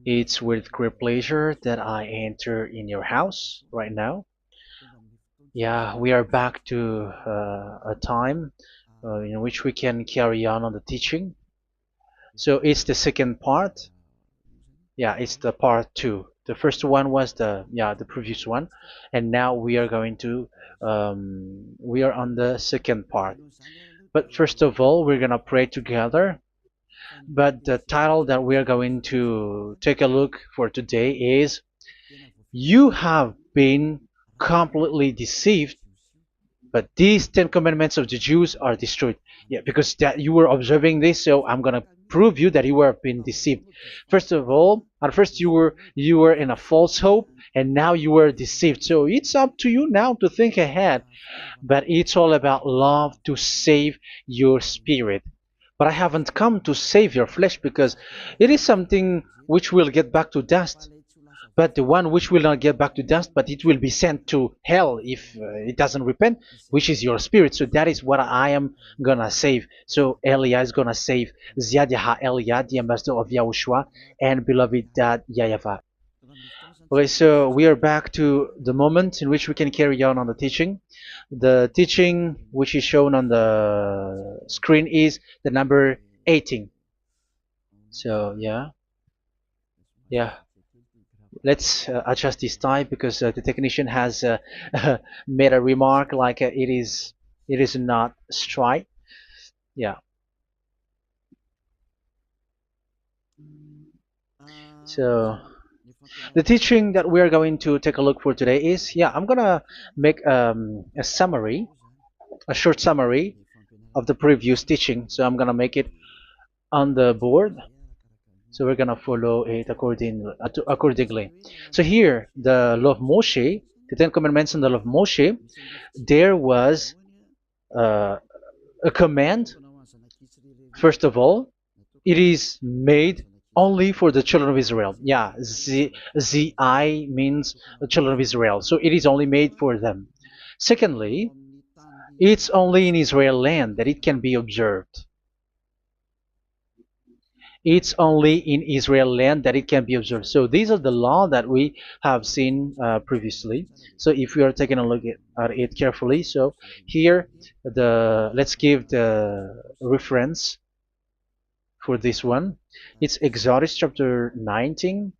It's with great pleasure that I enter in your house right now. Yeah, we are back to a time in which we can carry on the teaching. So it's the second part. Yeah, it's the part two. The first one was the previous one, and now we are going to we are on the second part. But first of all, we're gonna pray together. But the title that we are going to take a look for today is "You have been completely deceived, but these 10 commandments of the Jews are destroyed." Yeah, because that you were observing this, so I'm gonna prove you that you were being deceived. First of all, at first you were in a false hope, and now you were deceived. So it's up to you now to think ahead. But it's all about love to save your spirit. But I haven't come to save your flesh, because it is something which will get back to dust. But the one which will not get back to dust, but it will be sent to hell if it doesn't repent, which is your spirit. So that is what I am gonna save. So Elia is gonna save Ziadiha Elia, the ambassador of Yahushua, and beloved dad YAHVAH. Okay, so we are back to the moment in which we can carry on the teaching. The teaching which is shown on the screen is the number 18. So yeah, let's adjust this time, because the technician has made a remark like it is not straight. Yeah. So the teaching that we are going to take a look for today is, I'm gonna make a summary, a short summary of the previous teaching. So I'm gonna make it on the board. So we're gonna follow it accordingly. So here, the law of Moshe, the Ten Commandments and the law of Moshe, there was uh, a command. First of all, it is made only for the children of Israel. Yeah, Z-I means the children of Israel. So it is only made for them. Secondly, it's only in Israel land that it can be observed. It's only in Israel land that it can be observed. So these are the law that we have seen previously. So if we are taking a look at it carefully, so here let's give the reference for this one. It's Exodus chapter 19,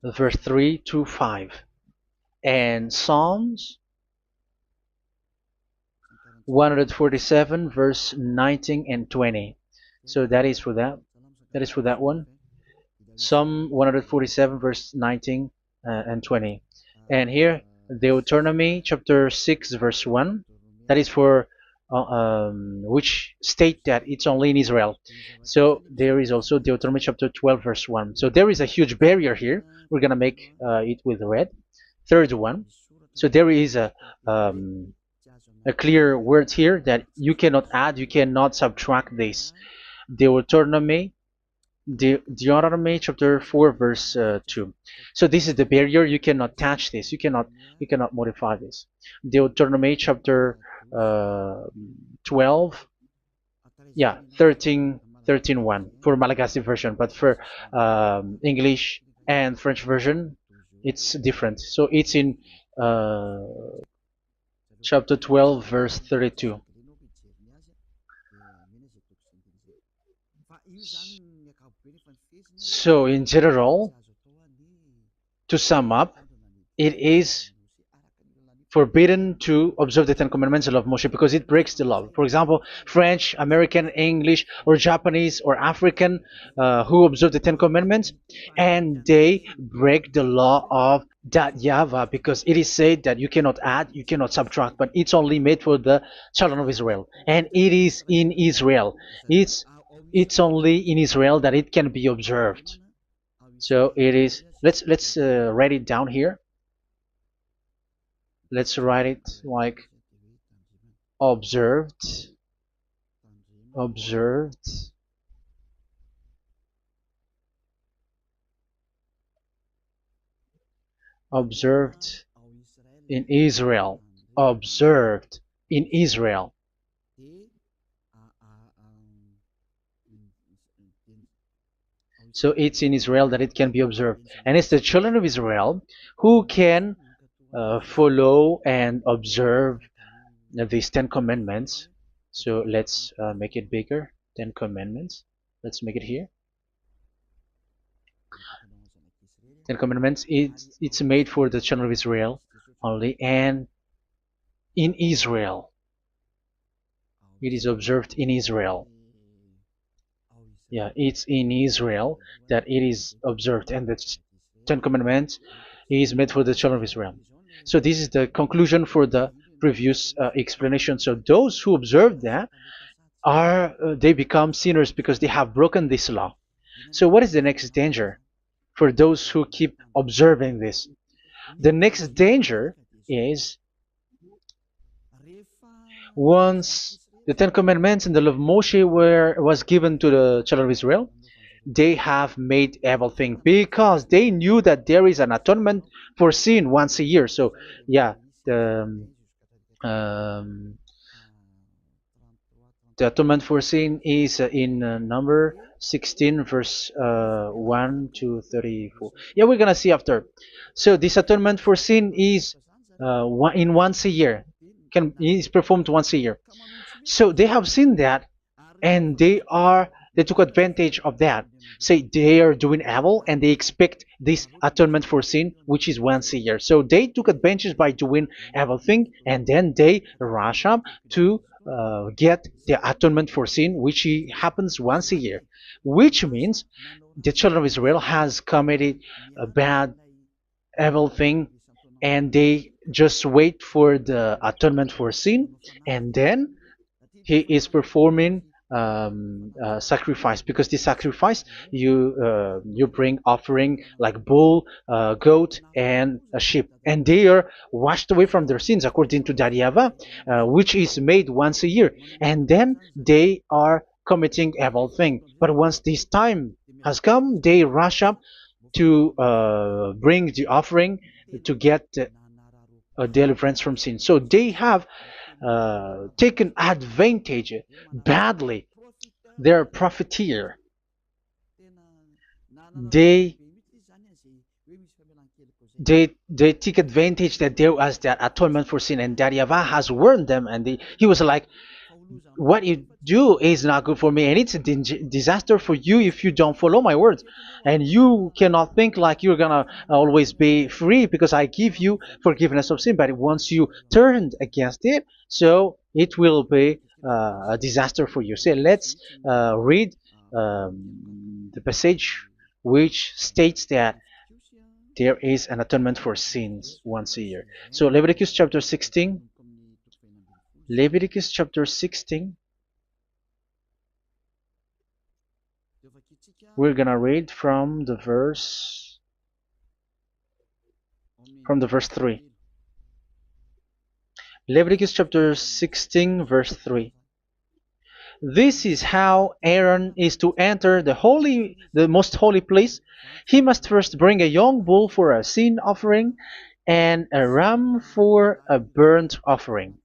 verse 3 to 5, and Psalms 147, verse 19 and 20. So that is for that. That is for that one. Psalm 147, verse 19 and 20. And here, Deuteronomy chapter 6, verse 1. That is for which state that it's only in Israel. So there is also Deuteronomy chapter 12, verse 1. So there is a huge barrier here. We're going to make it with red. Third one. So there is a clear word here that you cannot add, you cannot subtract this. Deuteronomy chapter 4, verse 2. So this is the barrier. You cannot touch this. You cannot modify this. Deuteronomy chapter 12, 13, 1 for Malagasy version, but for English and French version, it's different. So it's in chapter 12, verse 32. So in general, to sum up, it is forbidden to observe the Ten Commandments of Moshe, because it breaks the law. For example, French, American, English, or Japanese, or African who observe the Ten Commandments, and they break the law of that YAHVAH, because it is said that you cannot add, you cannot subtract, but it's only made for the children of Israel, and it is in Israel. It's only in Israel that it can be observed. So it is. Let's write it down here. Let's write it like observed, observed, observed in Israel, observed in Israel. So it's in Israel that it can be observed. And it's the children of Israel who can follow and observe these 10 commandments. So let's make it bigger. 10 commandments. Let's make it here. 10 commandments. It's made for the children of Israel only, and in Israel. It is observed in Israel. Yeah, it's in Israel that it is observed, and the 10 commandments is made for the children of Israel. So this is the conclusion for the previous explanation. So those who observe that are they become sinners because they have broken this law. So what is the next danger for those who keep observing this? The next danger is once the Ten Commandments and the law of Moshe was given to the children of Israel, they have made everything because they knew that there is an atonement for sin once a year. So yeah, um, the atonement for sin is in number 16 verse 1 to 34. Yeah, we're gonna see after. So this atonement for sin is once a year, is performed once a year. So they have seen that, and they took advantage of that. Say they are doing evil and they expect this atonement for sin, which is once a year. So they took advantage by doing evil thing, and then they rush up to get the atonement for sin, which happens once a year, which means the children of Israel has committed a bad evil thing, and they just wait for the atonement for sin, and then he is performing sacrifice, because the sacrifice you bring offering like bull, goat, and a sheep, and they are washed away from their sins according to that YAHVAH, which is made once a year, and then they are committing evil thing. But once this time has come, they rush up to bring the offering to get deliverance from sin. So they have taken advantage badly. They're profiteer. They they take advantage that there was that atonement for sin, and that YAHVAH has warned them, and he was like, what you do is not good for me, and it's a disaster for you if you don't follow my words, and you cannot think like you're gonna always be free because I give you forgiveness of sin, but once you turned against it, so it will be a disaster for you. So let's read the passage which states that there is an atonement for sins once a year. So Leviticus chapter 16. Leviticus chapter 16. We're gonna read from the verse 3. Leviticus chapter 16 verse 3. This is how Aaron is to enter the most holy place. He must first bring a young bull for a sin offering and a ram for a burnt offering.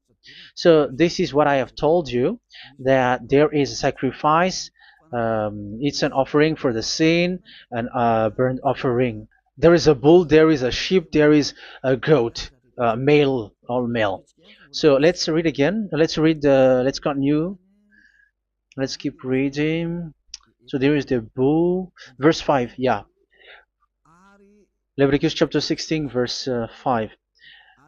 So this is what I have told you, that there is a sacrifice. It's an offering for the sin, and a burnt offering. There is a bull, there is a sheep, there is a goat, male, all male. So let's read again. Let's continue. Let's keep reading. So there is the bull, verse 5. Yeah, Leviticus chapter 16 verse 5.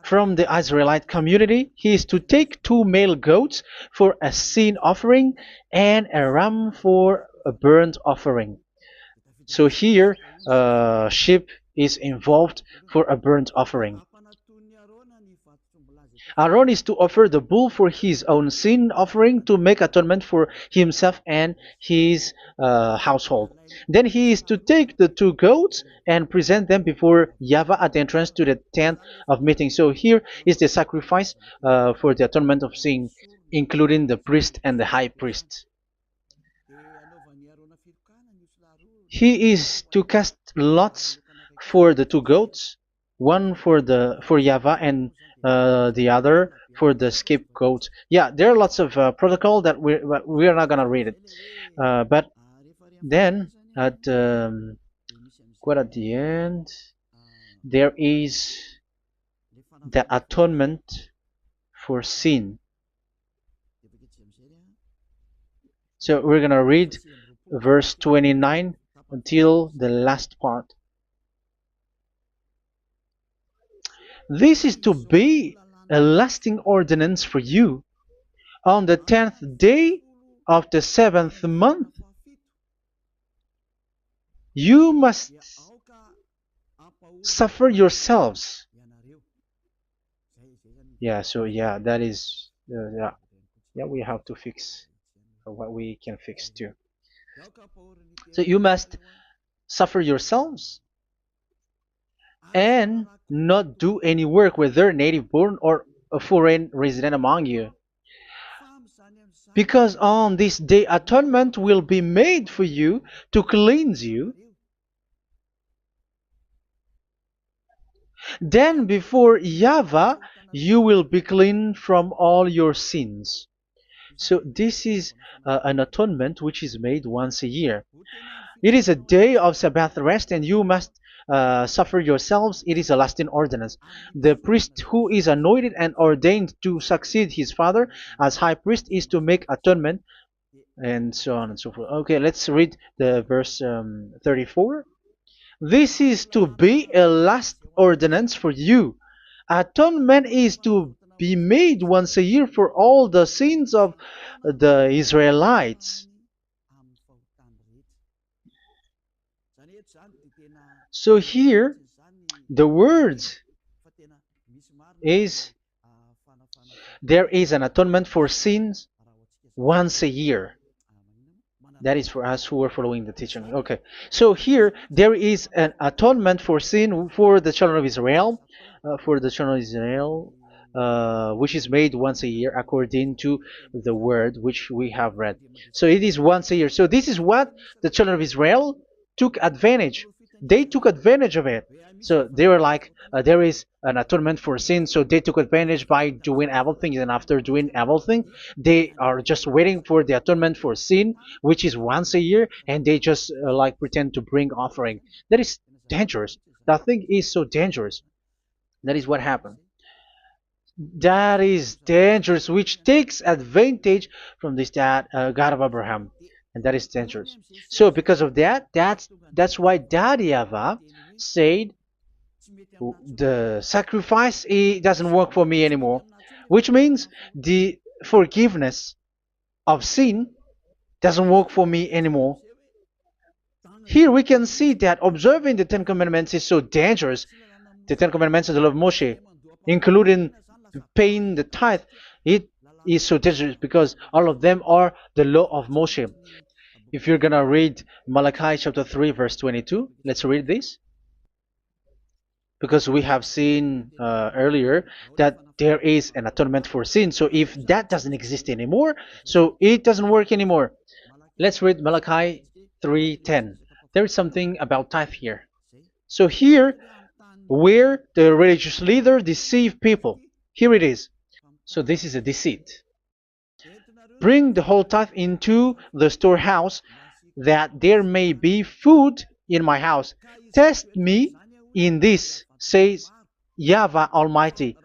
From the Israelite community, he is to take 2 male goats for a sin offering and a ram for a burnt offering. So here, sheep is involved for a burnt offering. Aaron is to offer the bull for his own sin offering to make atonement for himself and his household. Then he is to take the 2 goats and present them before YAHVAH at the entrance to the tent of meeting. So here is the sacrifice for the atonement of sin, including the priest and the high priest. He is to cast lots for the 2 goats, one for YAHVAH and the other for the scapegoat. Yeah, there are lots of protocol that we are not gonna read it, but then At quite at the end, there is the atonement for sin. So we're gonna read verse 29 until the last part. This is to be a lasting ordinance for you. On the 10th day of the 7th month, you must suffer yourselves. Yeah, so yeah, that is, yeah, we have to fix what we can fix too. So you must suffer yourselves and not do any work, whether native born or a foreign resident among you. Because on this day atonement will be made for you to cleanse you. Then before YAHVAH you will be clean from all your sins. So this is an atonement which is made once a year. It is a day of Sabbath rest, and you must suffer yourselves. It is a lasting ordinance. The priest who is anointed and ordained to succeed his father as high priest is to make atonement, and so on and so forth. Okay, let's read the verse 34. This is to be a last ordinance for you. Atonement is to be made once a year for all the sins of the Israelites. So here, the words is there is an atonement for sins once a year. That is for us who are following the teaching. Okay, so here there is an atonement for sin for the children of Israel, which is made once a year according to the word which we have read. So it is once a year. So this is what the children of Israel took advantage. They took advantage of it. So they were like, there is an atonement for sin, so they took advantage by doing everything, and after doing everything, they are just waiting for the atonement for sin, which is once a year, and they just like pretend to bring offering. That is dangerous. That thing is so dangerous. That is what happened. That is dangerous, which takes advantage from this God of Abraham, and that is dangerous. So because of that, that's why Daddy YAHVAH said the sacrifice it doesn't work for me anymore, which means the forgiveness of sin doesn't work for me anymore. Here we can see that observing the Ten Commandments is so dangerous. The Ten Commandments of the law of Moshe, including paying the tithe, it is so dangerous because all of them are the law of Moshe. If you're gonna read Malachi chapter 3 verse 22, let's read this. Because we have seen earlier that there is an atonement for sin. So if that doesn't exist anymore, so it doesn't work anymore. Let's read Malachi 3:10. There is something about tithe here. So here, where the religious leader deceive people, here it is. So this is a deceit. Bring the whole tithe into the storehouse, that there may be food in my house. Test me in this, says YAHVAH Almighty,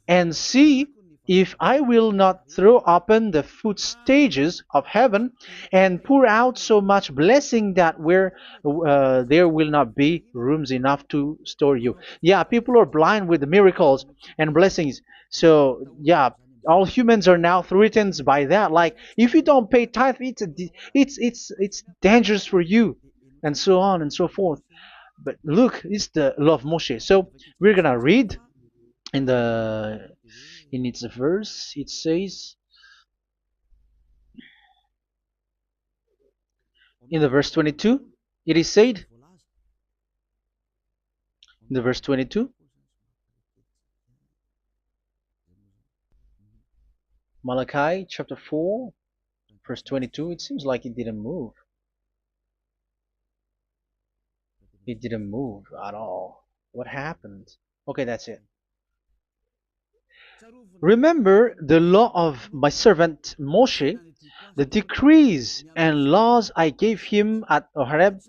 and see if I will not throw open the food stages of heaven and pour out so much blessing that where there will not be rooms enough to store you. Yeah, people are blind with the miracles and blessings. So yeah, all humans are now threatened by that. Like if you don't pay tithe, it's dangerous for you, and so on and so forth. But look, it's the law of Moshe. So we're gonna read in its verse. It says in the verse 22. It is said in the verse 22. Malachi chapter 4 verse 22. It seems like it didn't move. It didn't move at all. What happened? Okay, that's it. Remember the law of my servant Moshe, the decrees and laws I gave him at Horeb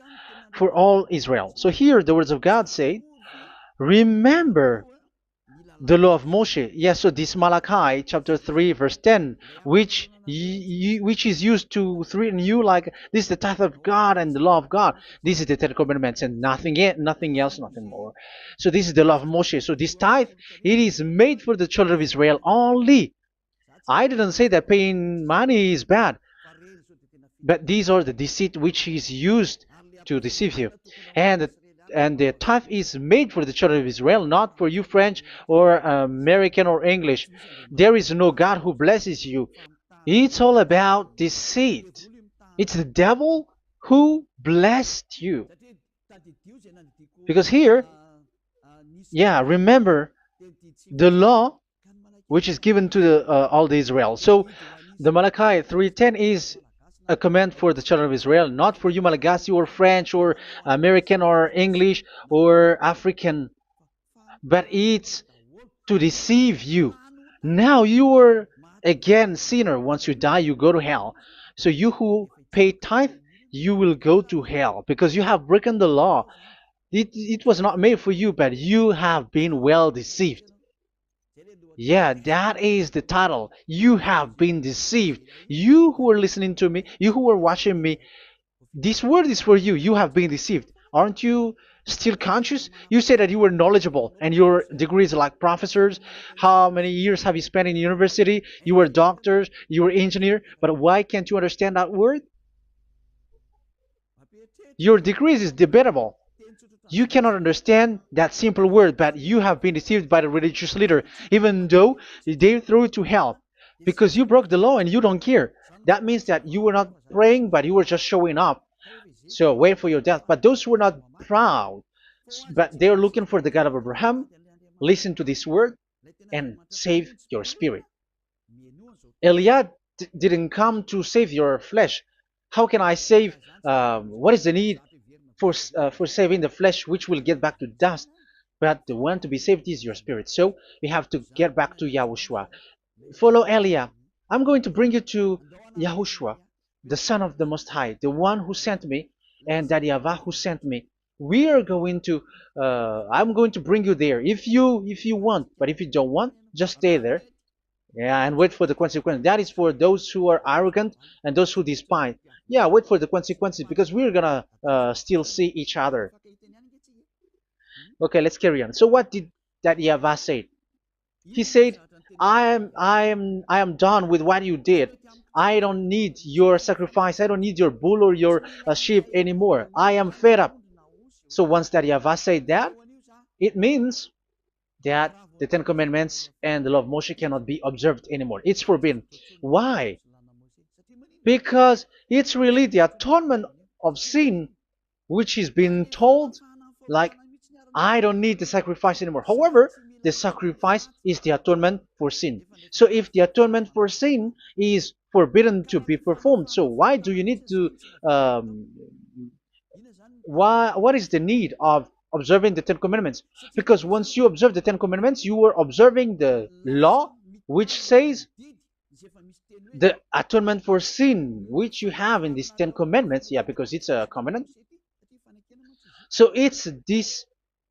for all Israel. So here the words of God say, remember the law of Moshe. Yes, so this Malachi chapter 3 verse 10, which is used to threaten you like this is the tithe of God and the law of God. This is the Ten Commandments and nothing else, nothing more. So this is the law of Moshe. So this tithe, it is made for the children of Israel only. I didn't say that paying money is bad, but these are the deceit which is used to deceive you. And the tithe is made for the children of Israel, not for you French or American or English. There is no God who blesses you. It's all about deceit. It's the devil who blessed you. Because here, yeah, remember the law which is given to all the Israel. So the Malachi 3:10 is a command for the children of Israel, not for you Malagasy or French or American or English or African, but it's to deceive you. Now you are again sinner. Once you die, you go to hell. So you who pay tithe, you will go to hell because you have broken the law. It was not made for you, but you have been well deceived. Yeah, that is the title. You have been deceived. You who are listening to me, you who are watching me, this word is for you. You have been deceived. Aren't you still conscious? You say that you were knowledgeable and your degrees like professors. How many years have you spent in university? You were doctors, you were engineer, but why can't you understand that word? Your degrees is debatable. You cannot understand that simple word, but you have been deceived by the religious leader, even though they threw you to hell because you broke the law and you don't care. That means that you were not praying, but you were just showing up. So wait for your death. But those who are not proud, but they are looking for the God of Abraham, listen to this word and save your spirit. Eliad didn't come to save your flesh. How can I save? What is the need for saving the flesh, which will get back to dust? But the one to be saved is your spirit. So we have to get back to Yahushua. Follow Eliah. I'm going to bring you to Yahushua, the Son of the Most High, the one who sent me, and that YAHVAH who sent me. We are going to. I'm going to bring you there if you want, but if you don't want, just stay there. Yeah, and wait for the consequence. That is for those who are arrogant and those who despise. Yeah, wait for the consequences because we're gonna still see each other. Okay, let's carry on. So what did that YAHVAH say? He said, I am done with what you did. I don't need your sacrifice. I don't need your bull or your sheep anymore. I am fed up. So once that YAHVAH said that, it means that the Ten Commandments and the law of Moshe cannot be observed anymore. It's forbidden. Why? Because it's really the atonement of sin which is being told, like, I don't need the sacrifice anymore. However, the sacrifice is the atonement for sin. So if the atonement for sin is forbidden to be performed, so why do you need to um, what is the need of observing the Ten Commandments? Because once you observe the Ten Commandments, you are observing the law which says the atonement for sin which you have in these Ten Commandments. Yeah, because it's a covenant. So it's this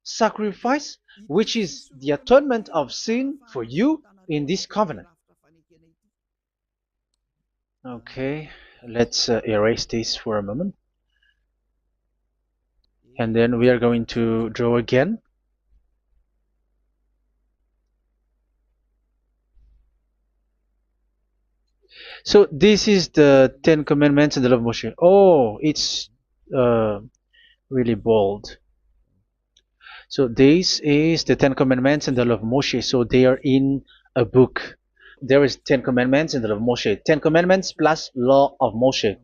sacrifice which is the atonement of sin for you in this covenant. Okay, let's erase this for a moment. And then we are going to draw again. So this is the Ten Commandments and the law of Moshe. Oh, it's really bold. So this is the Ten Commandments and the law of Moshe. So they are in a book. There is Ten Commandments and the law of Moshe. Ten Commandments plus law of Moshe.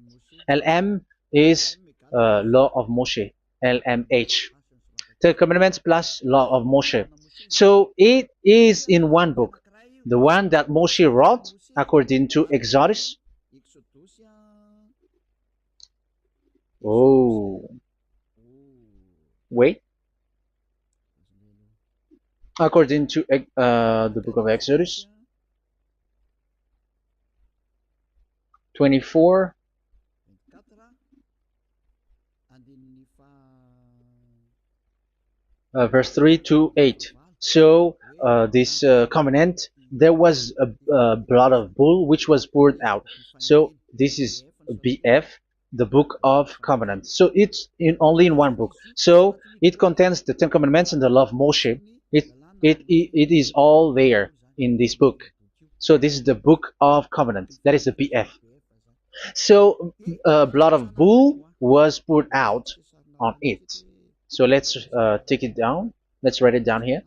LM is law of Moshe. LMH. Ten Commandments plus law of Moshe. So it is in one book. The one that Moshe wrote according to Exodus. Oh, wait. According to the book of Exodus. 24, verse 3 to 8. So this covenant, there was a blood of bull which was poured out. So this is BF, the book of covenant. So it's only in one book. So it contains the Ten Commandments and the law of Moshe. It is all there in this book. So this is the book of covenant. That is the BF. So blood of bull was poured out on it. So let's take it down. Let's write it down here.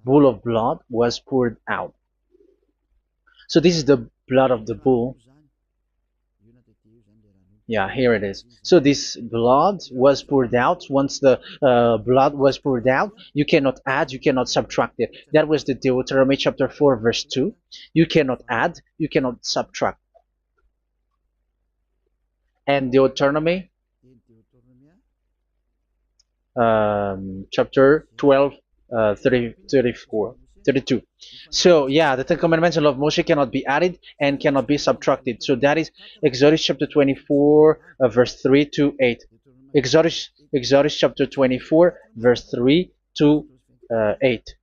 Bull of blood was poured out. So this is the blood of the bull. Yeah, here it is. So this blood was poured out. Once the blood was poured out, you cannot add, you cannot subtract it. That was the Deuteronomy chapter 4, verse 2. You cannot add, you cannot subtract. And Deuteronomy chapter 12, 34, 32. So yeah, the Ten Commandments and law of Moshe cannot be added and cannot be subtracted. So that is Exodus chapter 24, verse 3 to 8. Exodus chapter 24, verse 3 to 8,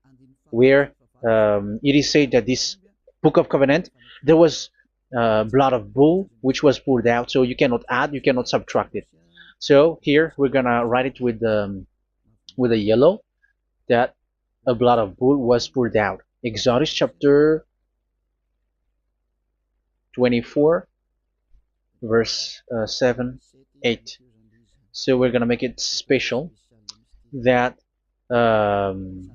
where it is said that this book of covenant, there was blood of bull which was poured out, so you cannot add, you cannot subtract it. So here we're gonna write it with a yellow, that a blood of bull was poured out. Exodus chapter 24, verse 7, 8. So we're gonna make it special that the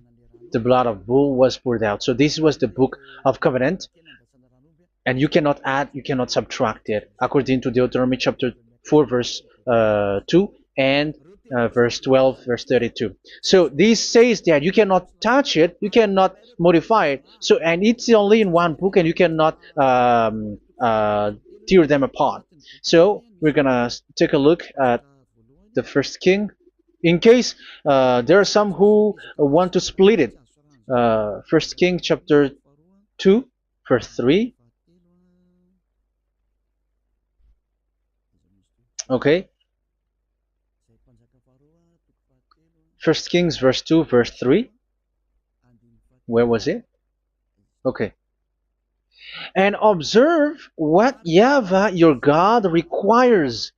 blood of bull was poured out. So this was the book of covenant, and you cannot add, you cannot subtract it, according to Deuteronomy chapter 4, verse 2 and verse 12, verse 32. So this says that you cannot touch it, you cannot modify it. So, and it's only in one book, and you cannot tear them apart. So we're gonna take a look at the first king, in case there are some who want to split it. First King chapter 2, verse 3. Okay. First Kings verse 2, verse 3. Where was it? Okay. And observe what YAHVAH your God requires.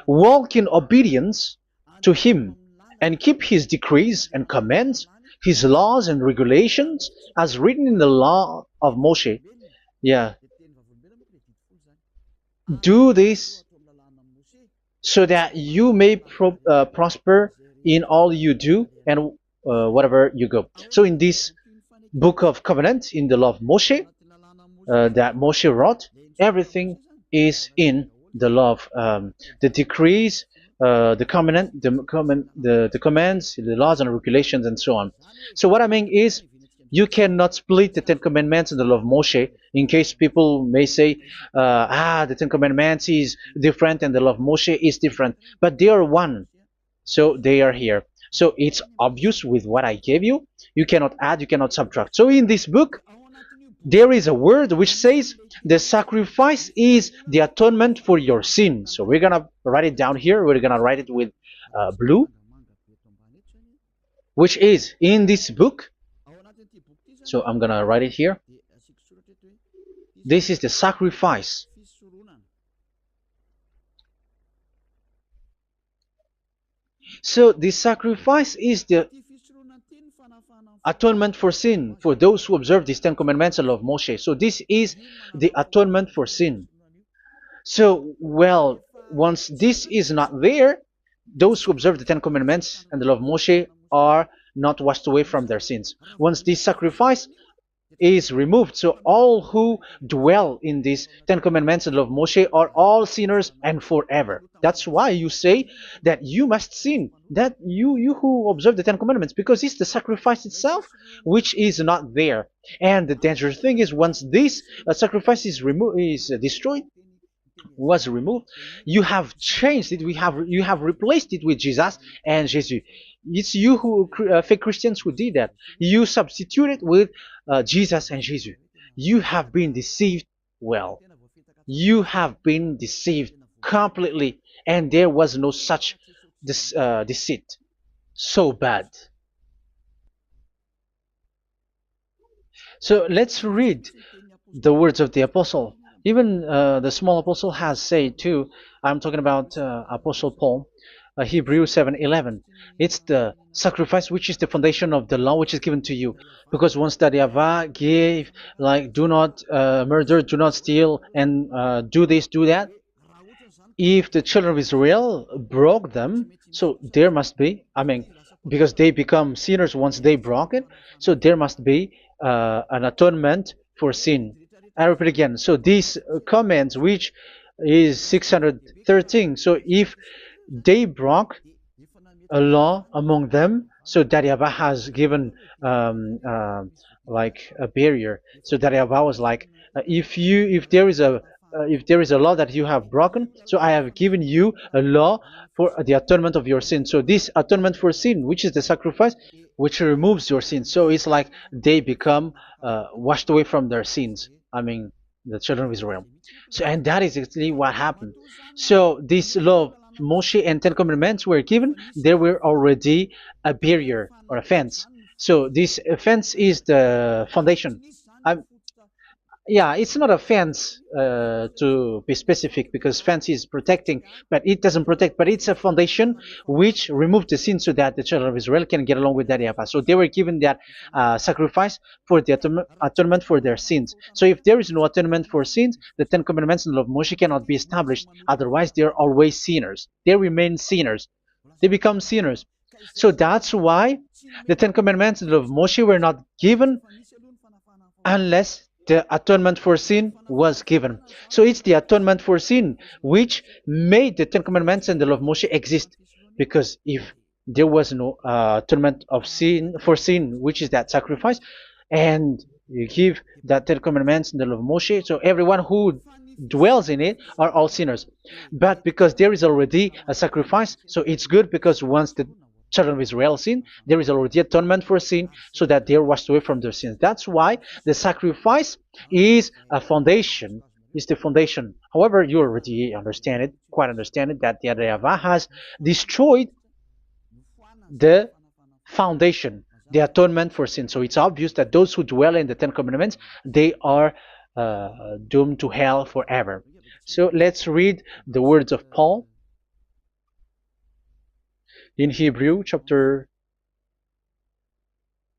Walk in obedience to him, and keep his decrees and commands, his laws and regulations, as written in the law of Moshe. Yeah. Do this so that you may prosper in all you do and whatever you go. So in this book of covenant, in the law of Moshe, that Moshe wrote, everything is in the law of the decrees, the covenant, the commands, the laws and regulations, and so on. So what I mean is, you cannot split the Ten Commandments and the law of Moshe, in case people may say, the Ten Commandments is different and the law of Moshe is different, but they are one. So they are here. So it's obvious with what I gave you. You cannot add, you cannot subtract. So in this book, there is a word which says the sacrifice is the atonement for your sin. So we're gonna write it down here. We're gonna write it with blue, which is in this book. So I'm gonna write it here. This is the sacrifice. So the sacrifice is the atonement for sin, for those who observe these Ten Commandments and law of Moshe. So this is the atonement for sin. So, well, once this is not there, those who observe the Ten Commandments and the law of Moshe are not washed away from their sins. Once this sacrifice is removed, so all who dwell in these Ten Commandments and law of Moshe are all sinners and forever. That's why you say that you must sin, that you who observe the Ten Commandments, because it's the sacrifice itself which is not there. And the dangerous thing is, once this sacrifice is destroyed, was removed, you have changed it. You have replaced it with Jesus and Jesus. It's you who fake Christians who did that. You substituted with Jesus and Jesus. You have been deceived well. You have been deceived completely, and there was no such deceit. So bad. So let's read the words of the apostle. Even the small apostle has said too. I'm talking about Apostle Paul, Hebrews 7:11. It's the sacrifice which is the foundation of the law which is given to you. Because once that Yahweh gave, like, do not murder, do not steal, and do this, do that, if the children of Israel broke them, so there must be, I mean, because they become sinners once they broke it, so there must be an atonement for sin. I repeat again. So these comments, which is 613, so if they broke a law among them, so that Yahweh has given like a barrier. So that Yahweh was like, if there is a law that you have broken, so I have given you a law for the atonement of your sin. So this atonement for sin, which is the sacrifice, which removes your sins. So it's like they become washed away from their sins. I mean, the children of Israel. So, and that is exactly what happened. So this law of Moshe and Ten Commandments were given. There were already a barrier or a fence. So this fence is the foundation. I'm, yeah, it's not a fence to be specific, because fence is protecting, but it doesn't protect. But it's a foundation which removed the sin so that the children of Israel can get along with that Yahweh. So they were given that sacrifice for the atonement for their sins. So if there is no atonement for sins, the Ten Commandments and the law of Moshe cannot be established. Otherwise, they are always sinners. They remain sinners. They become sinners. So that's why the Ten Commandments and the law of Moshe were not given unless the atonement for sin was given. So it's the atonement for sin which made the Ten Commandments and the law of Moshe exist. Because if there was no atonement of sin for sin, which is that sacrifice, and you give that Ten Commandments and the law of Moshe, so everyone who dwells in it are all sinners. But because there is already a sacrifice, so it's good, because once the children of Israel sin, there is already atonement for sin, so that they are washed away from their sins. That's why the sacrifice is a foundation, is the foundation. However, you already understand it, quite understand it, that the Yahweh has destroyed the foundation, the atonement for sin. So it's obvious that those who dwell in the Ten Commandments, they are doomed to hell forever. So let's read the words of Paul in Hebrew chapter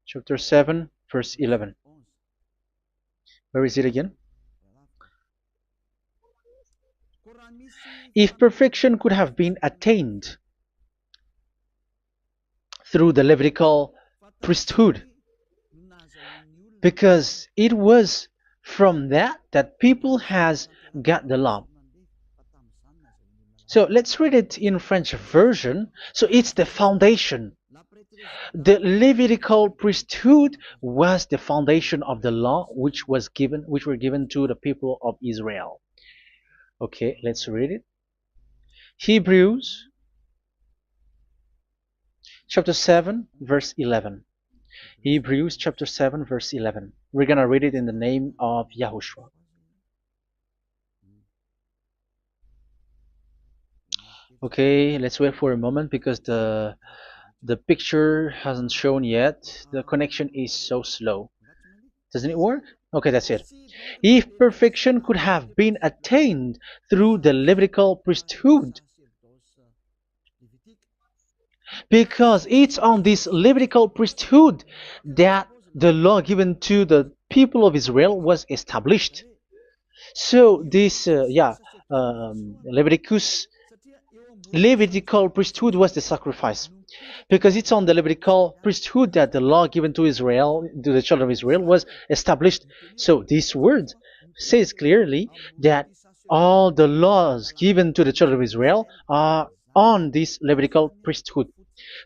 7 verse 11. Where is it again? If perfection could have been attained through the Levitical priesthood, because it was from that people has got the law. So let's read it in French version. So it's the foundation. The Levitical priesthood was the foundation of the law which were given to the people of Israel. Okay, let's read it. Hebrews chapter 7 verse 11. Hebrews chapter 7 verse 11. We're going to read it in the name of YAHOSHUAH. Okay, let's wait for a moment, because the picture hasn't shown yet. The connection is so slow. Doesn't it work? Okay, that's it. If perfection could have been attained through the Levitical priesthood, because it's on this Levitical priesthood that the law given to the people of Israel was established. So this, Levitical priesthood was the sacrifice, because it's on the Levitical priesthood that the law given to Israel, to the children of Israel, was established. So this word says clearly that all the laws given to the children of Israel are on this Levitical priesthood.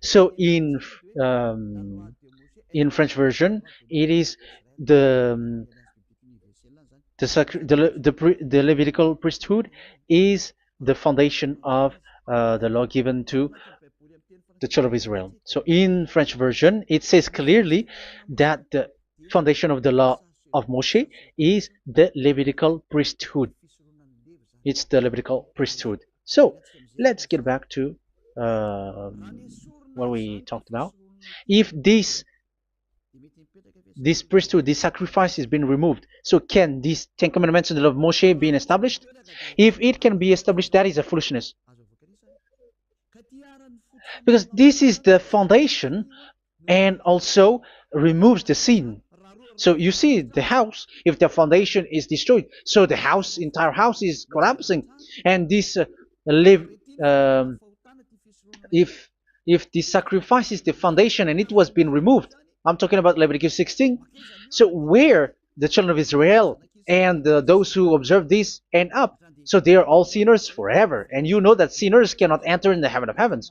So in French version, it is the Levitical priesthood is the foundation of the law given to the children of Israel. So in French version, it says clearly that the foundation of the law of Moshe is the Levitical priesthood. It's the Levitical priesthood. So let's get back to what we talked about. If this priesthood, this sacrifice has been removed, so can these Ten Commandments of Moshe be established? If it can be established, that is a foolishness. Because this is the foundation and also removes the sin. So you see the house, if the foundation is destroyed, so the house, entire house is collapsing, and this live um, if the sacrifice is the foundation and it was being removed, I'm talking about Leviticus 16. So where the children of Israel and those who observe this end up, so they are all sinners forever, and you know that sinners cannot enter in the heaven of heavens.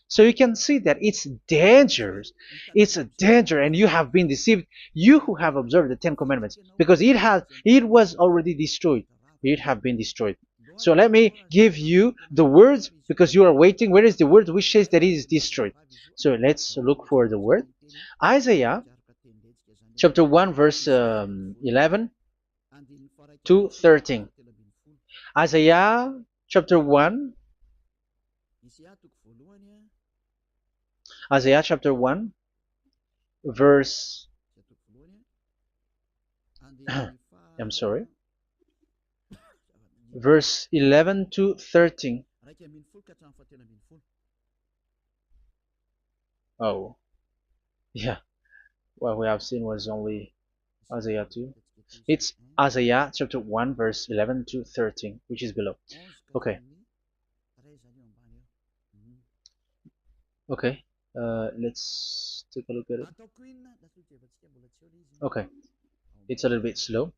So you can see that it's dangerous. It's a danger, and you have been deceived. You who have observed the Ten Commandments, because it was already destroyed. It have been destroyed. So let me give you the words because you are waiting. Where is the word which says that it is destroyed? So let's look for the word. Isaiah chapter 1 verse 11 to 13. Isaiah chapter 1. Isaiah chapter 1 verse I'm sorry. Verse 11 to 13. Oh, yeah. What we have seen was only Isaiah 2. It's Isaiah chapter 1 verse 11 to 13, which is below. Okay. Okay. Let's take a look at it. Okay. It's a little bit slow.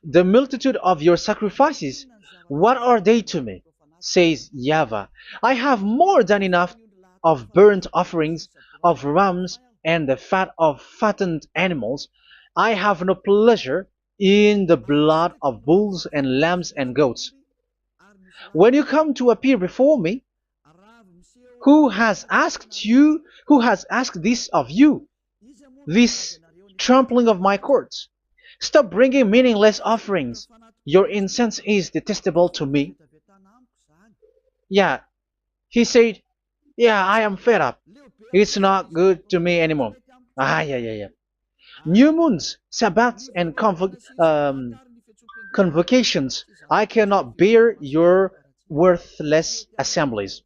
The multitude of your sacrifices, what are they to me? Says YAHVAH. I have more than enough of burnt offerings, of rams, and the fat of fattened animals. I have no pleasure in the blood of bulls and lambs and goats. When you come to appear before me, who has asked this of you, this trampling of my courts? Stop bringing meaningless offerings. Your incense is detestable to me. Yeah, he said, yeah, I am fed up. It's not good to me anymore. Yeah. New moons, Sabbaths, and convocations. I cannot bear your worthless assemblies.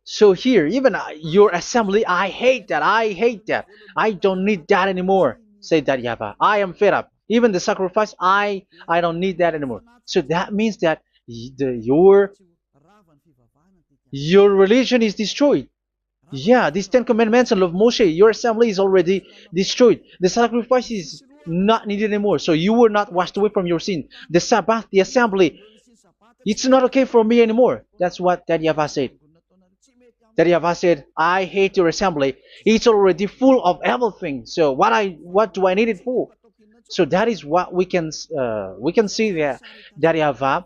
So here, even your assembly, I hate that. I hate that. I don't need that anymore. Say that YAHVAH. I am fed up. Even the sacrifice, I don't need that anymore. So that means that your religion is destroyed. Yeah, these Ten Commandments of Moshe, your assembly is already destroyed. The sacrifice is not needed anymore. So you were not washed away from your sin. The Sabbath, the assembly, it's not okay for me anymore. That's what that YAHVAH said. That YAHVAH said, I hate your assembly. It's already full of everything. So what do I need it for? So that is what we can see there. That YAHVAH,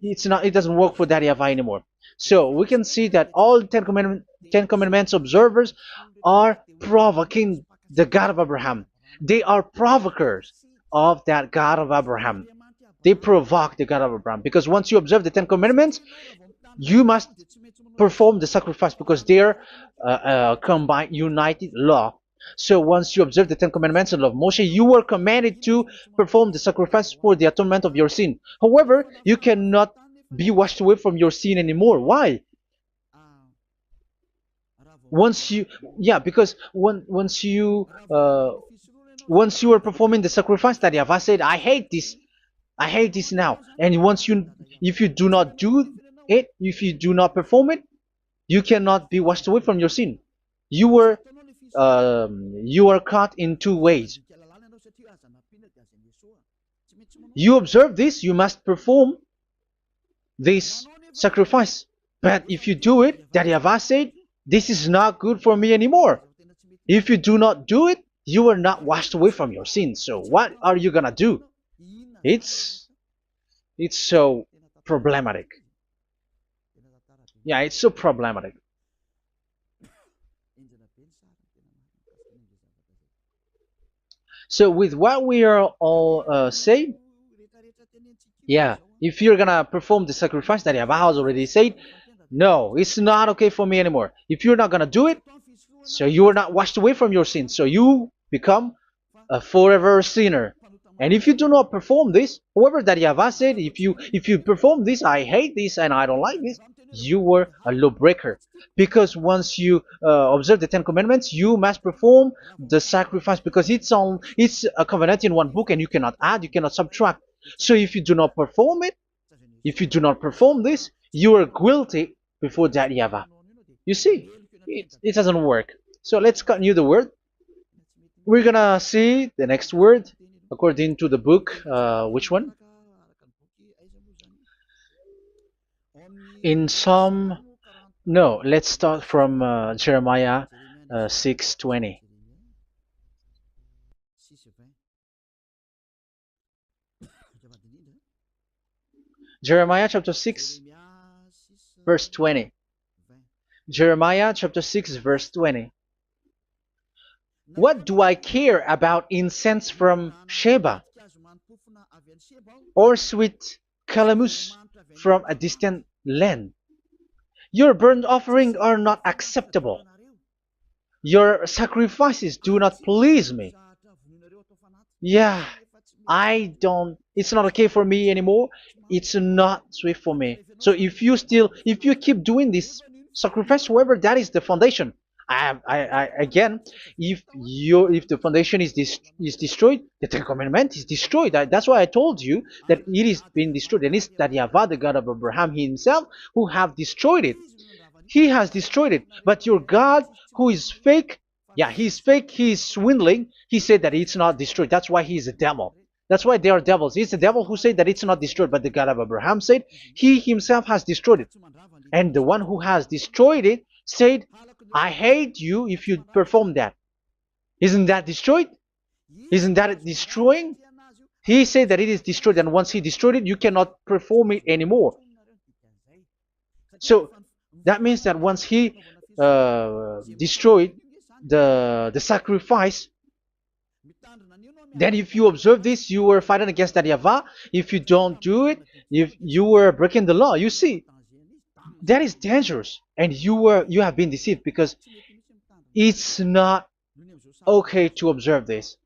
it doesn't work for that YAHVAH anymore. So we can see that all Ten Commandments observers are provoking the God of Abraham. They are provokers of that God of Abraham. They provoke the God of Abraham, because once you observe the Ten Commandments, you must perform the sacrifice, because they are combined, united law. So once you observe the Ten Commandments and love Moshe, you were commanded to perform the sacrifice for the atonement of your sin. However, you cannot be washed away from your sin anymore. Why? Because once you are performing the sacrifice, that YAHVAH said, I hate this now. And if you do not do it, if you do not perform it, you cannot be washed away from your sin. You are caught in two ways. You observe this, you must perform this sacrifice. But if you do it, that YAHVAH said, this is not good for me anymore. If you do not do it, you are not washed away from your sins. So what are you gonna do? It's so problematic. Yeah, it's so problematic. So with what we are all saying, yeah, if you're gonna perform the sacrifice that Yahweh has already said, no, it's not okay for me anymore. If you're not gonna do it, so you are not washed away from your sins, so you become a forever sinner. And if you do not perform this, however that Yahweh said, if you perform this, I hate this and I don't like this, you were a lawbreaker. Because once you observe the Ten Commandments, you must perform the sacrifice because it's a covenant in one book and you cannot add, you cannot subtract. So if you do not perform it, if you do not perform this, you are guilty before that Yahweh. You see, it doesn't work. So let's continue the word. We're gonna see the next word according to the book. Which one? In Psalm. No, let's start from Jeremiah 6:20. Jeremiah chapter 6, verse 20. Jeremiah chapter 6, verse 20. What do I care about incense from Sheba, or sweet calamus from a distant land? Your burnt offerings are not acceptable. Your sacrifices do not please me. Yeah, it's not okay for me anymore. It's not sweet for me. So if you keep doing this sacrifice, however, that is the foundation. Again, if the foundation is destroyed, the Ten Commandment is destroyed. That's why I told you that it is being destroyed, and it's that Yahweh, the God of Abraham himself, who have destroyed it. He has destroyed it. But your God, who is fake, yeah, he's fake, he's swindling. He said that it's not destroyed. That's why he's a devil. That's why they are devils. It's the devil who said that it's not destroyed, but the God of Abraham said he himself has destroyed it. And the one who has destroyed it said, I hate you if you perform that. Isn't that destroyed? Isn't that destroying? He said that it is destroyed, and once he destroyed it, you cannot perform it anymore. So that means that once he destroyed the sacrifice, then if you observe this, you were fighting against that Yahweh. If you don't do it, if you were breaking the law, you see, that is dangerous, and you have been deceived because it's not okay to observe this.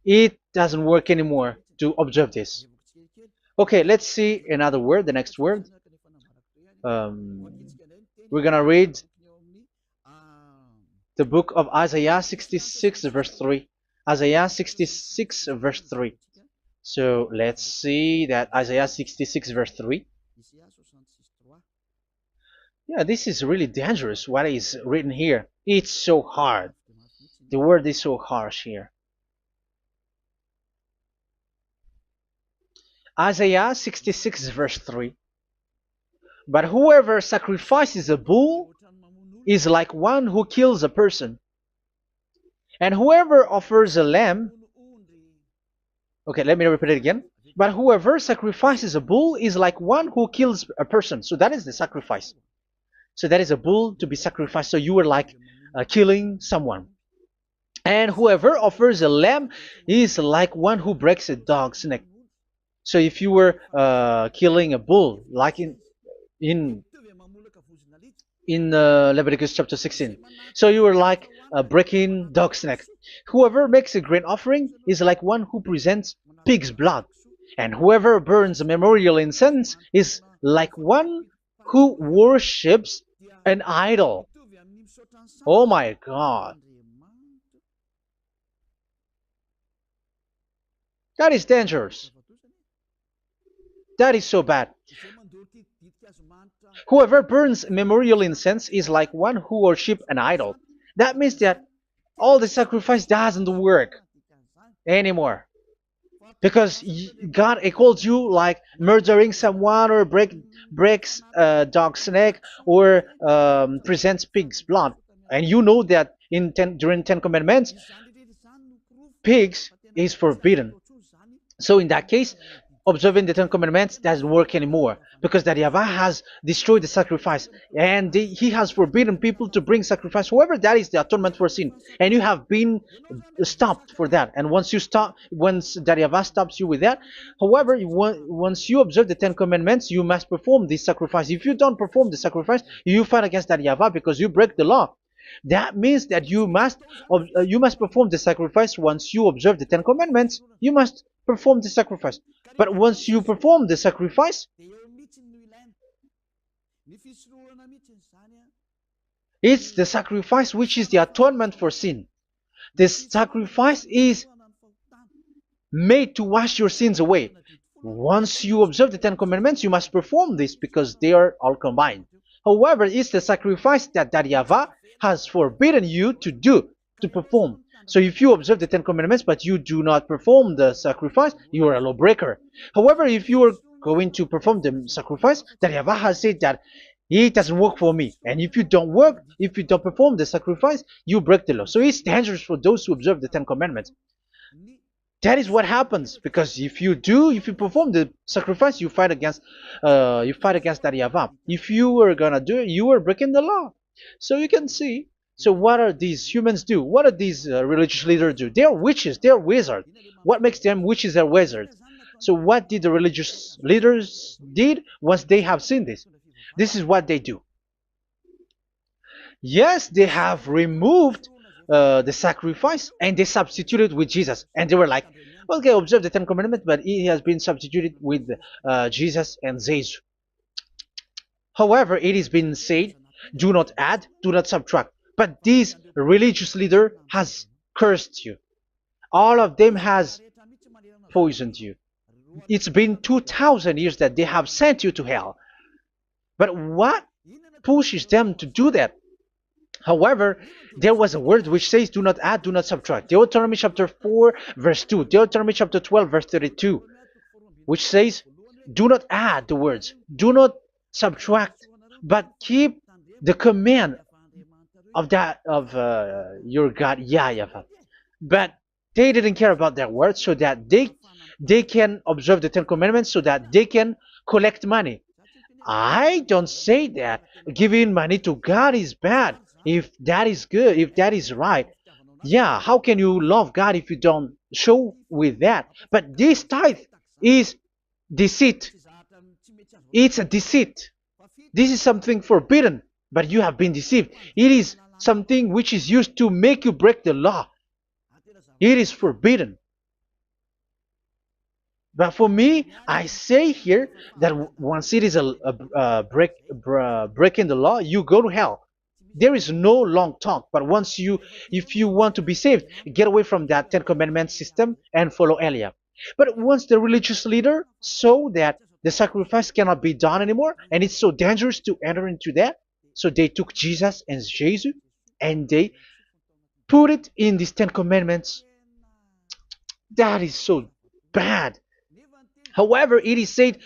It doesn't work anymore to observe this. Okay, let's see another word, the next word. We're gonna read the book of Isaiah 66 verse 3. Isaiah 66 verse 3. So let's see that Isaiah 66 verse 3. Yeah, this is really dangerous what is written here. It's so hard. The word is so harsh here. Isaiah 66 verse 3. But whoever sacrifices a bull is like one who kills a person. And whoever offers a lamb... Okay, let me repeat it again. But whoever sacrifices a bull is like one who kills a person. So that is the sacrifice. So that is a bull to be sacrificed. So you were like killing someone. And whoever offers a lamb is like one who breaks a dog's neck. So if you were killing a bull, like in Leviticus chapter 16, so you were like breaking dog's neck. Whoever makes a grain offering is like one who presents pig's blood. And whoever burns a memorial incense is like one who worships an idol. Oh my God. That is dangerous. That is so bad. Whoever burns memorial incense is like one who worships an idol. That means that all the sacrifice doesn't work anymore. Because God equals you like murdering someone or breaks a dog's neck or presents pig's blood. And you know that during 10 Commandments, pigs is forbidden. So in that case, observing the Ten Commandments doesn't work anymore because that YAHVAH has destroyed the sacrifice and he has forbidden people to bring sacrifice. However, that is the atonement for sin, and you have been stopped for that. And once you stop, once that YAHVAH stops you with that, however, once you observe the Ten Commandments, you must perform this sacrifice. If you don't perform the sacrifice, you fight against that YAHVAH because you break the law. That means that you must perform the sacrifice. Once you observe the Ten Commandments, you must perform the sacrifice. But once you perform the sacrifice, it's the sacrifice which is the atonement for sin. This sacrifice is made to wash your sins away. Once you observe the Ten Commandments, you must perform this because they are all combined. However, it's the sacrifice that YAHVAH has forbidden you to do, to perform. So if you observe the Ten Commandments but you do not perform the sacrifice, you are a lawbreaker. However, if you are going to perform the sacrifice, YAHVAH has said that it doesn't work for me. And if you don't perform the sacrifice, you break the law. So it's dangerous for those who observe the Ten Commandments. That is what happens, because if you perform the sacrifice, you fight against that YAHVAH. If you were gonna do it, you are breaking the law. So you can see. So what are these humans do? What are these religious leaders do? They are witches. They are wizards. What makes them witches and wizards? So what did the religious leaders did once they have seen this? This is what they do. Yes, they have removed the sacrifice and they substituted with Jesus, and they were like, okay, observe the Ten Commandments, but it has been substituted with Jesus and Jesus. However, it has been said, do not add, do not subtract. But this religious leader has cursed you. All of them has poisoned you. It's been 2,000 years that they have sent you to hell. But what pushes them to do that? However, there was a word which says, do not add, do not subtract. Deuteronomy chapter 4, verse 2. Deuteronomy chapter 12, verse 32. Which says, do not add the words. Do not subtract. But keep the command of your God, YAHVAH. But they didn't care about that word, so that they can observe the Ten Commandments, so that they can collect money. I don't say that giving money to God is bad. If that is good, if that is right, yeah, how can you love God if you don't show with that? But this tithe is deceit. It's a deceit. This is something forbidden, but you have been deceived. It is something which is used to make you break the law. It is forbidden. But for me, I say here that once it is breaking the law, you go to hell. There is no long talk. But if you want to be saved, get away from that Ten Commandments system and follow Eliab. But once the religious leader saw that the sacrifice cannot be done anymore, and it's so dangerous to enter into that, so they took Jesus and Jesus and they put it in these Ten Commandments. That is so bad. However, it is said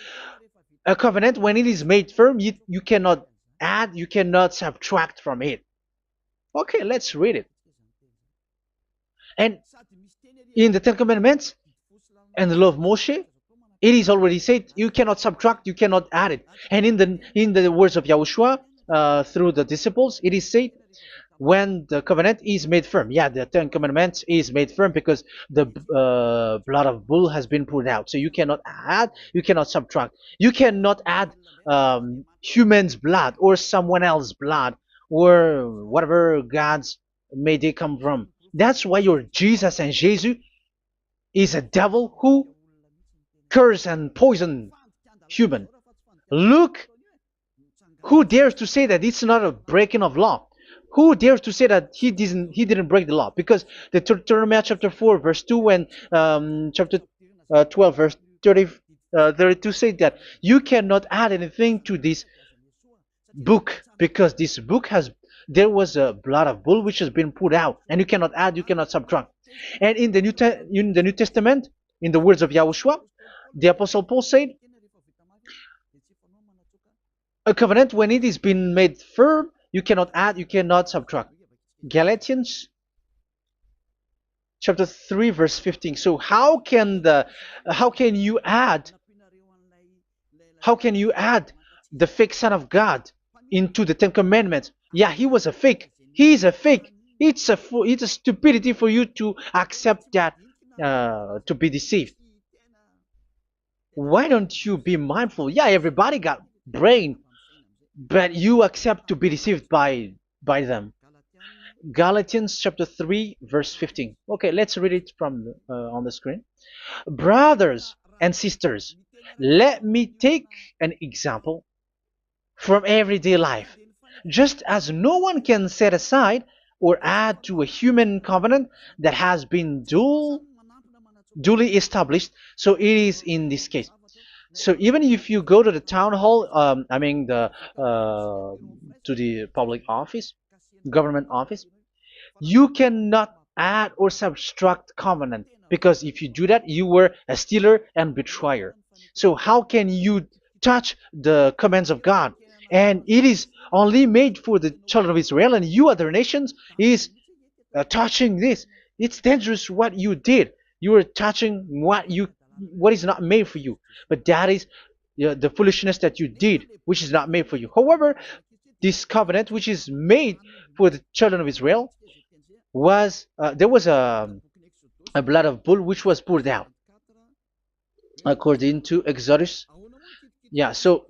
a covenant, when it is made firm, you cannot add, you cannot subtract from it. Okay, let's read it. And in the Ten Commandments and the law of Moshe, it is already said you cannot subtract, you cannot add it. And in the words of YAHOSHUAH through the disciples, it is said when the covenant is made firm. Yeah, the Ten Commandments is made firm because the blood of bull has been poured out. So you cannot add, you cannot subtract. You cannot add human's blood or someone else's blood or whatever gods may they come from. That's why your Jesus and Jesus is a devil who curse and poison human. Look, who dares to say that it's not a breaking of law? Who dares to say that he didn't break the law? Because the Deuteronomy chapter 4 verse 2 and chapter 12 verse 32 say that you cannot add anything to this book, because this book there was a blood of bull which has been put out, and you cannot add, you cannot subtract. And in the New Testament, in the words of YAHOSHUAH, the Apostle Paul said, a covenant, when it is been made firm, you cannot add, you cannot subtract. Galatians chapter 3 verse 15. So how can you add How can you add the fake Son of God into the Ten Commandments? Yeah, he was a fake. He is a fake. It's a stupidity for you to accept that, to be deceived. Why don't you be mindful? Yeah, everybody got brain, but you accept to be deceived by them. Galatians chapter 3 verse 15. Okay, let's read it from on the screen. Brothers and sisters, let me take an example from everyday life. Just as no one can set aside or add to a human covenant that has been duly established, so it is in this case. So even if you go to the town hall, I mean to the public office, government office, you cannot add or subtract covenant, because if you do that, you were a stealer and betrayer. So how can you touch the commands of God? And it is only made for the children of Israel, and you other nations is touching this. It's dangerous what you did. You are touching what is not made for you. But that is the foolishness that you did, which is not made for you. However, this covenant, which is made for the children of Israel, was there was a blood of bull which was poured out according to Exodus. Yeah, so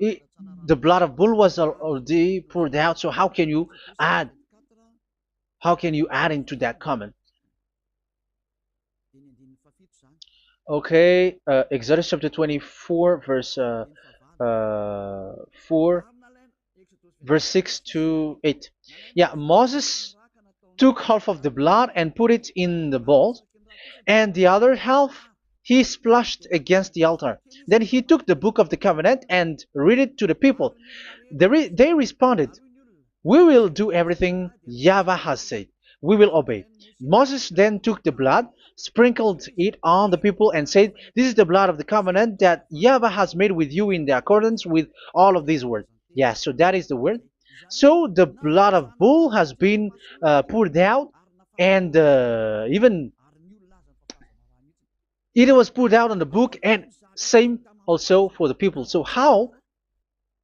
the blood of bull was already poured out. So add how can you add into that comment? Okay, Exodus chapter 24 verse 4 verse 6 to 8. Yeah, Moses took half of the blood and put it in the bowl, and the other half he splashed against the altar. Then he took the book of the covenant and read it to the people. They responded, "We will do everything YAHVAH has said. We will obey." Moses then took the blood, sprinkled it on the people, and said, "This is the blood of the covenant that YAHVAH has made with you in the accordance with all of these words." Yeah, so that is the word. So the blood of bull has been poured out, and even it was poured out on the book, and same also for the people. So how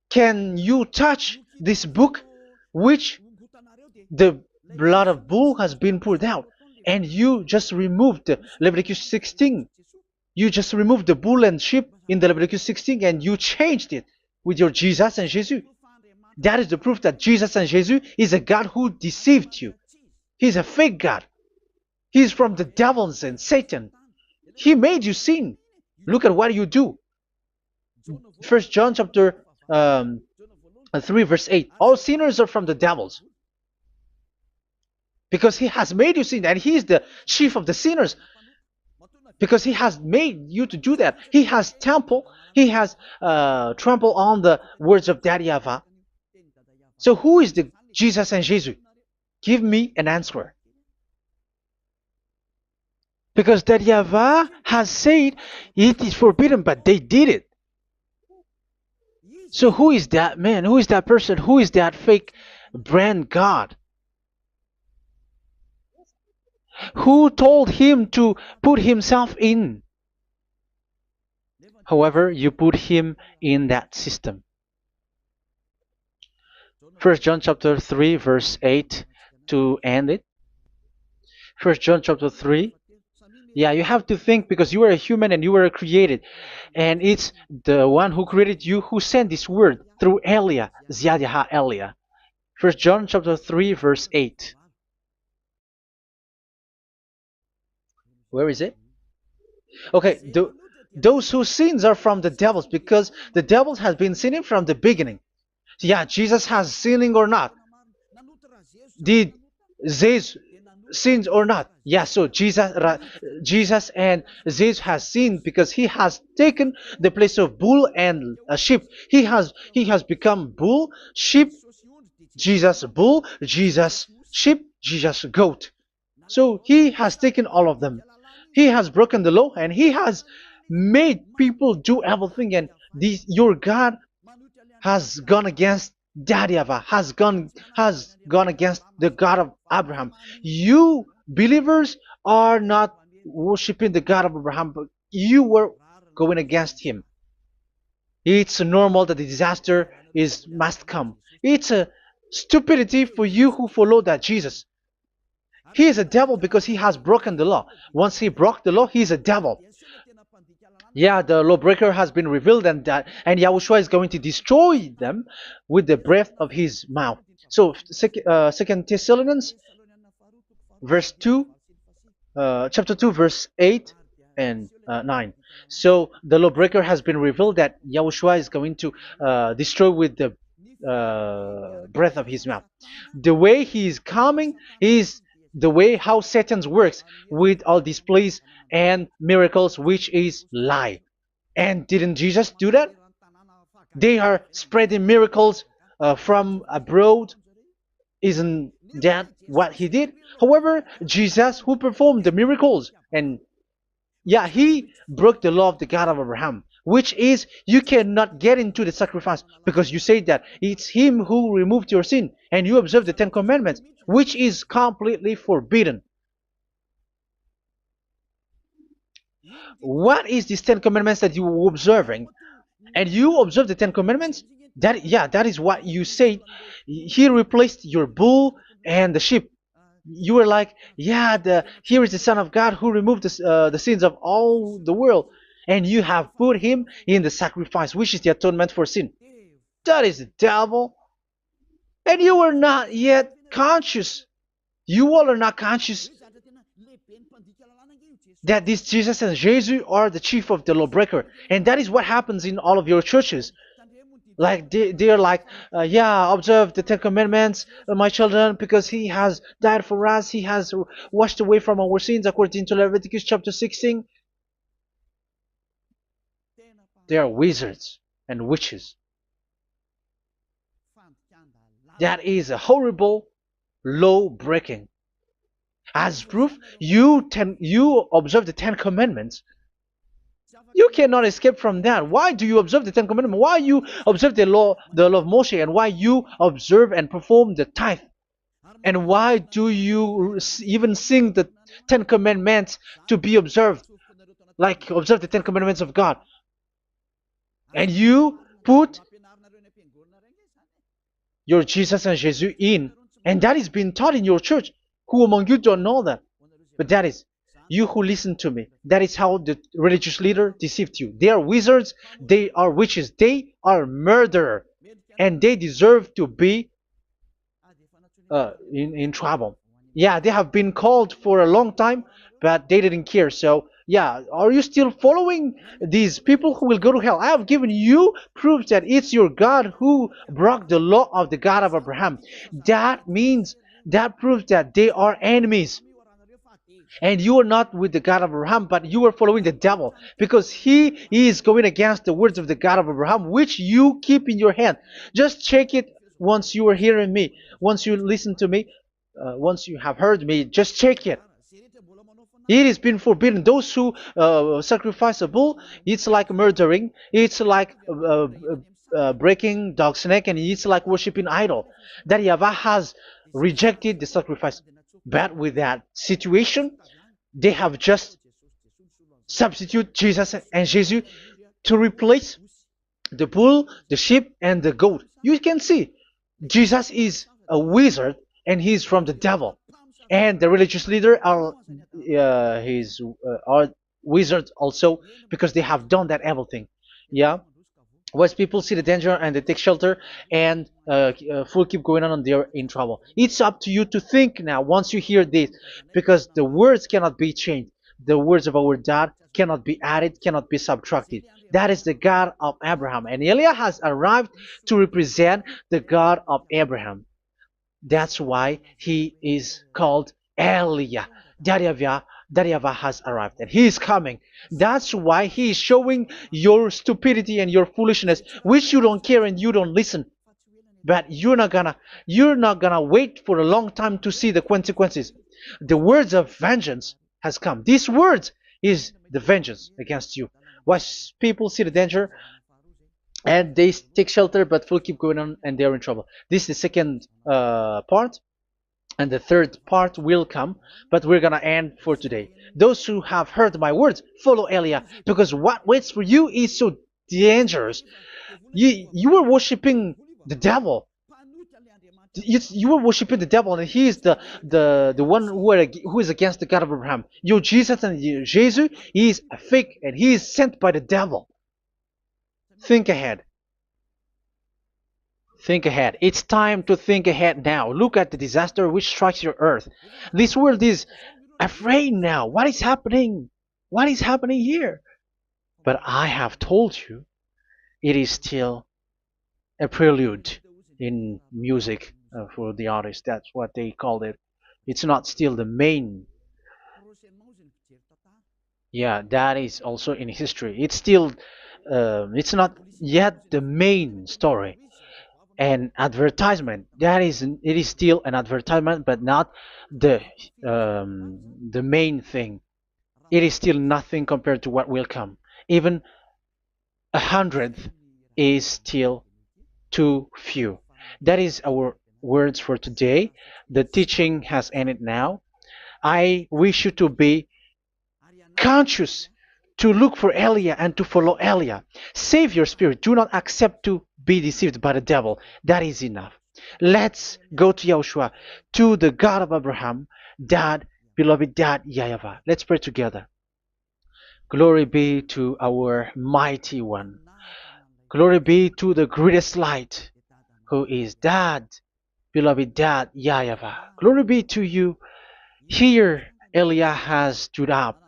can you touch this book which the blood of bull has been poured out, and you just removed the Leviticus 16? You just removed the bull and sheep in the Leviticus 16, and you changed it with your Jesus and Jesus. That is the proof that Jesus and Jesus is a God who deceived you. He's a fake God. He's from the devils and Satan. He made you sin. Look at what you do. First John chapter 3 verse 8. All sinners are from the devils, because he has made you sin, and he is the chief of the sinners, because he has made you to do that. He has trampled on the words of Daddy Ava. So who is the Jesus and Jesus? Give me an answer. Because Daddy Ava has said it is forbidden, but they did it. So who is that man? Who is that person? Who is that fake brand God? Who told him to put himself in? However, you put him in that system. First John chapter 3 verse 8 to end it. First John chapter 3. Yeah, you have to think, because you are a human and you were created. And it's the one who created you who sent this word through Elia, Ziadiha Elia. First John chapter 3 verse 8. Where is it? Okay, those whose sins are from the devils, because the devil has been sinning from the beginning. Yeah, Jesus has sinning or not? Did Jesus sins or not? Yeah, so Jesus and Jesus has sinned, because he has taken the place of bull and a sheep. He has become bull, sheep, Jesus bull, Jesus sheep, Jesus goat. So he has taken all of them. He has broken the law, and he has made people do everything. And your God has gone against Dadiava, has gone against the God of Abraham. You believers are not worshiping the God of Abraham, but you were going against him. It's normal that the disaster is must come. It's a stupidity for you who follow that Jesus. He is a devil because he has broken the law. Once he broke the law, he is a devil. Yeah, the lawbreaker has been revealed, and Yahushua is going to destroy them with the breath of his mouth. So, Second Thessalonians, verse 2, chapter 2, verse 8 and 9. So the lawbreaker has been revealed that Yahushua is going to destroy with the breath of his mouth. The way he is coming is the way how Satan works with all displays and miracles, which is lie. And didn't Jesus do that? They are spreading miracles from abroad. Isn't that what he did? However, Jesus, who performed the miracles, and yeah, he broke the law of the God of Abraham, which is you cannot get into the sacrifice because you say that it's him who removed your sin and you observe the Ten Commandments, which is completely forbidden. What is these Ten Commandments that you were observing? And you observe the Ten Commandments? That is what you said. He replaced your bull and the sheep. You were like, yeah, here is the Son of God who removed the sins of all the world, and you have put him in the sacrifice, which is the atonement for sin. That is the devil, and you are not yet conscious. You all are not conscious that this Jesus and Jesus are the chief of the lawbreaker, and that is what happens in all of your churches. Like they're like, yeah, observe the Ten Commandments, my children, because he has died for us. He has washed away from our sins, according to Leviticus chapter 16. They are wizards and witches. That is a horrible law breaking. As proof, you observe the Ten Commandments. You cannot escape from that. Why do you observe the Ten Commandments? Why you observe the law of Moshe, and why you observe and perform the tithe? And why do you even sing the Ten Commandments to be observed? Like observe the Ten Commandments of God. And you put your Jesus and Jesus in. And that is being taught in your church. Who among you don't know that? But that is you who listen to me. That is how the religious leader deceived you. They are wizards. They are witches. They are murderers. And they deserve to be in trouble. Yeah, they have been called for a long time, but they didn't care. So, yeah, are you still following these people who will go to hell? I have given you proof that it's your God who broke the law of the God of Abraham. That proves that they are enemies. And you are not with the God of Abraham, but you are following the devil, because he is going against the words of the God of Abraham, which you keep in your hand. Just check it once you are hearing me, once you listen to me, once you have heard me, just check it. It has been forbidden. Those who sacrifice a bull, it's like murdering, it's like breaking dog's neck, and it's like worshiping idol. That YAHVAH has rejected the sacrifice. But with that situation, they have just substitute Jesus and Jesus to replace the bull, the sheep, and the goat. You can see Jesus is a wizard and he's from the devil. And the religious leader are are wizards also, because they have done that evil thing. Yeah. Once people see the danger and they take shelter, and full keep going on, and they're in trouble. It's up to you to think now once you hear this, because the words cannot be changed. The words of our God cannot be added, cannot be subtracted. That is the God of Abraham, and Eliah has arrived to represent the God of Abraham. That's why he is called Eliah. Daryavah has arrived, and he is coming. That's why he is showing your stupidity and your foolishness, which you don't care and you don't listen. But you're not gonna wait for a long time to see the consequences. The words of vengeance has come. These words is the vengeance against you. Once people see the danger and they take shelter, but will keep going on, and they're in trouble. This is the second part. And the third part will come, but we're gonna end for today. Those who have heard my words, follow Eliah, because what waits for you is so dangerous. You were worshiping the devil. You were worshiping the devil, and he is the one who is against the God of Abraham. Your Jesus and your Jesus, he is a fake, and he is sent by the devil. Think ahead. Think ahead. It's time to think ahead now. Look at the disaster which strikes your earth. This world is afraid now. What is happening? What is happening here? But I have told you, it is still a prelude in music for the artist. That's what they called it. It's not still the main. Yeah, that is also in history. It's still, it's not yet the main story. An advertisement, that is, it is still an advertisement, but not the the main thing. It is still nothing compared to what will come. Even a hundredth is still too few. That is our words for today. The teaching has ended now. I wish you to be conscious, to look for Elia and to follow Elia. Save your spirit. Do not accept to be deceived by the devil. That is enough. Let's go to Yahushua, to the God of Abraham, Dad, beloved Dad, YAHVAH. Let's pray together. Glory be to our mighty one. Glory be to the greatest light, who is Dad, beloved Dad, YAHVAH. Glory be to you. Here, Elia has stood up,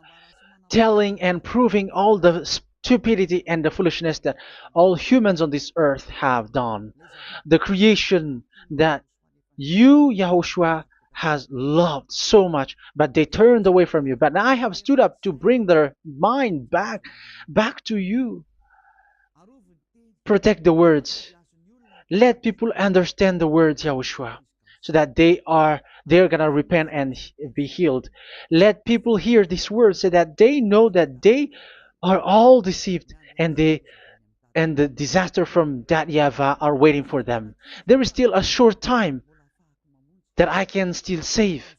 telling and proving all the stupidity and the foolishness that all humans on this earth have done. The creation that you, Yahushua, has loved so much, but they turned away from you. But I have stood up to bring their mind back to you. Protect the words. Let people understand the words, Yahushua, so that they're gonna repent and be healed. Let people hear these words so that they know that they are all deceived, and the disaster from that Yava are waiting for them. There is still a short time that I can still save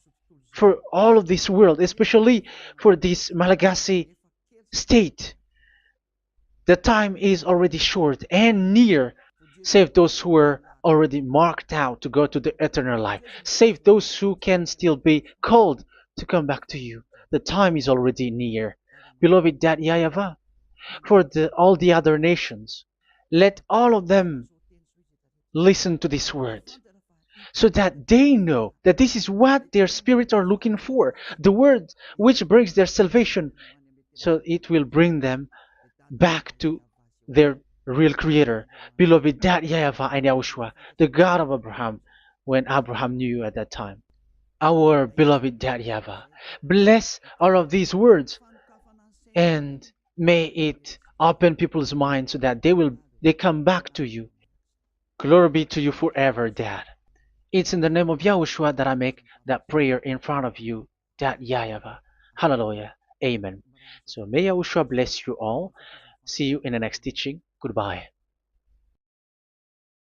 for all of this world, especially for this Malagasy state. The time is already short and near. Save those who are already marked out to go to the eternal life. Save those who can still be called to come back to you. The time is already near. Beloved Dad Yahweh, for all the other nations, let all of them listen to this word so that they know that this is what their spirits are looking for. The word which brings their salvation. So it will bring them back to their real creator, beloved Dad Yahweh and Yahushua, the God of Abraham, when Abraham knew you at that time. Our beloved Dad Yahweh, bless all of these words and may it open people's minds so that they come back to you. Glory be to you forever, Dad. It's in the name of Yahushua that I make that prayer in front of you, Dad Yahweh. Hallelujah. Amen. So may Yahushua bless you all. See you in the next teaching. Goodbye.